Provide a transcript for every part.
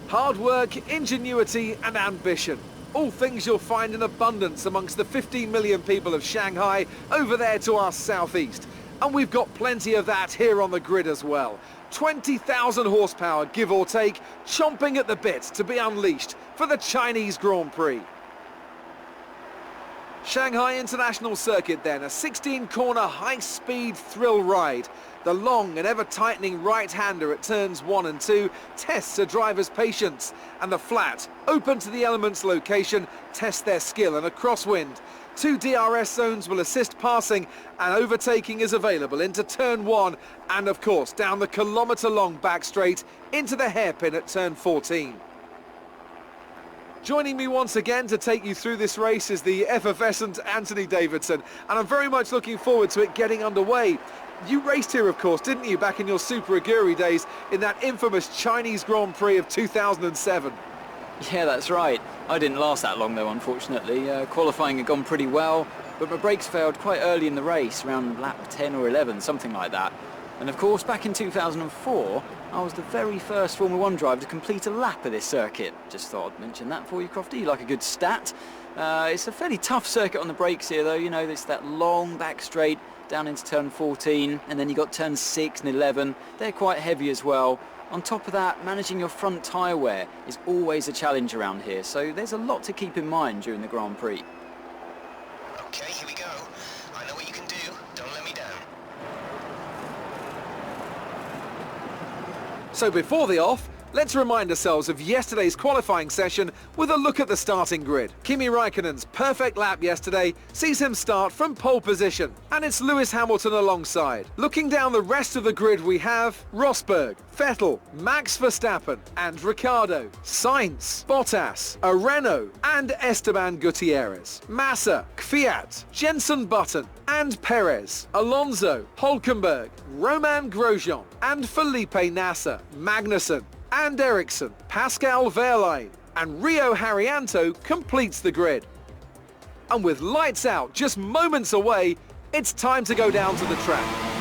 Hard work, ingenuity and ambition. All things you'll find in abundance amongst the 15 million people of Shanghai over there to our southeast. And we've got plenty of that here on the grid as well. 20,000 horsepower, give or take, chomping at the bit to be unleashed for the Chinese Grand Prix. Shanghai International Circuit then, a 16-corner high-speed thrill ride. The long and ever-tightening right-hander at turns 1 and 2 tests a driver's patience, and the flat, open to the elements location, tests their skill in a crosswind. 2 DRS zones will assist passing, and overtaking is available into turn 1 and of course down the kilometre-long back straight into the hairpin at turn 14. Joining me once again to take you through this race is the effervescent Anthony Davidson, and I'm very much looking forward to it getting underway. You raced here, of course, didn't you, back in your Super Aguri days in that infamous Chinese Grand Prix of 2007? Yeah, that's right. I didn't last that long though, unfortunately. Qualifying had gone pretty well, but my brakes failed quite early in the race, around lap 10 or 11, something like that. And of course, back in 2004, I was the very first Formula 1 driver to complete a lap of this circuit. Just thought I'd mention that for you, Crofty. You like a good stat. It's a fairly tough circuit on the brakes here, though. You know, it's that long back straight down into turn 14, and then you got turns 6 and 11. They're quite heavy as well. On top of that, managing your front tyre wear is always a challenge around here, so there's a lot to keep in mind during the Grand Prix. Okay, here we go. I know what you can do. Don't let me down. So before the off, let's remind ourselves of yesterday's qualifying session with a look at the starting grid. Kimi Raikkonen's perfect lap yesterday sees him start from pole position, and it's Lewis Hamilton alongside. Looking down the rest of the grid, we have Rosberg, Vettel, Max Verstappen and Ricciardo, Sainz, Bottas, Renault and Esteban Gutierrez, Massa, Kvyat, Jenson Button and Perez, Alonso, Hülkenberg, Romain Grosjean and Felipe Nasser, Magnussen and Ericsson, Pascal Wehrlein and Rio Haryanto completes the grid. And with lights out just moments away, it's time to go down to the track.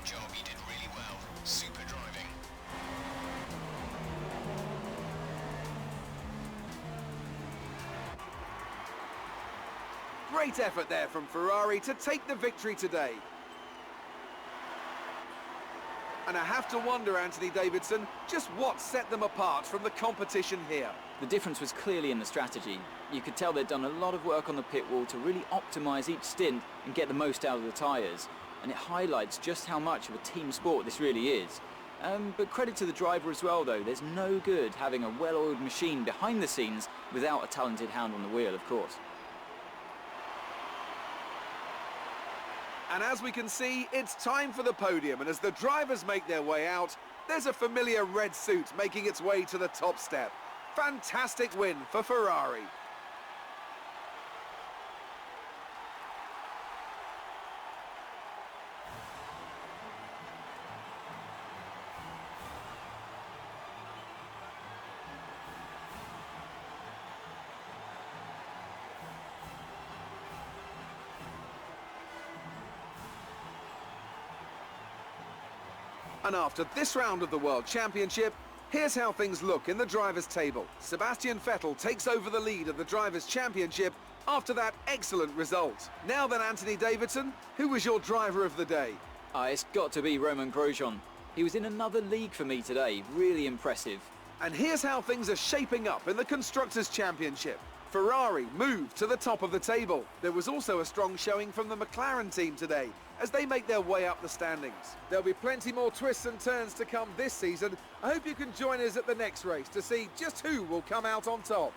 Good job, you did really well. Super driving. Great effort there from Ferrari to take the victory today. And I have to wonder, Anthony Davidson, just what set them apart from the competition here. The difference was clearly in the strategy. You could tell they'd done a lot of work on the pit wall to really optimise each stint and get the most out of the tyres. And it highlights just how much of a team sport this really is. But credit to the driver as well, though. There's no good having a well-oiled machine behind the scenes without a talented hand on the wheel, of course. And as we can see, it's time for the podium, and as the drivers make their way out, there's a familiar red suit making its way to the top step. Fantastic win for Ferrari. And after this round of the World Championship, here's how things look in the Drivers' Table. Sebastian Vettel takes over the lead of the Drivers' Championship after that excellent result. Now then, Anthony Davidson, who was your driver of the day? It's got to be Romain Grosjean. He was in another league for me today. Really impressive. And here's how things are shaping up in the Constructors' Championship. Ferrari moved to the top of the table. There was also a strong showing from the McLaren team today as they make their way up the standings. There'll be plenty more twists and turns to come this season. I hope you can join us at the next race to see just who will come out on top.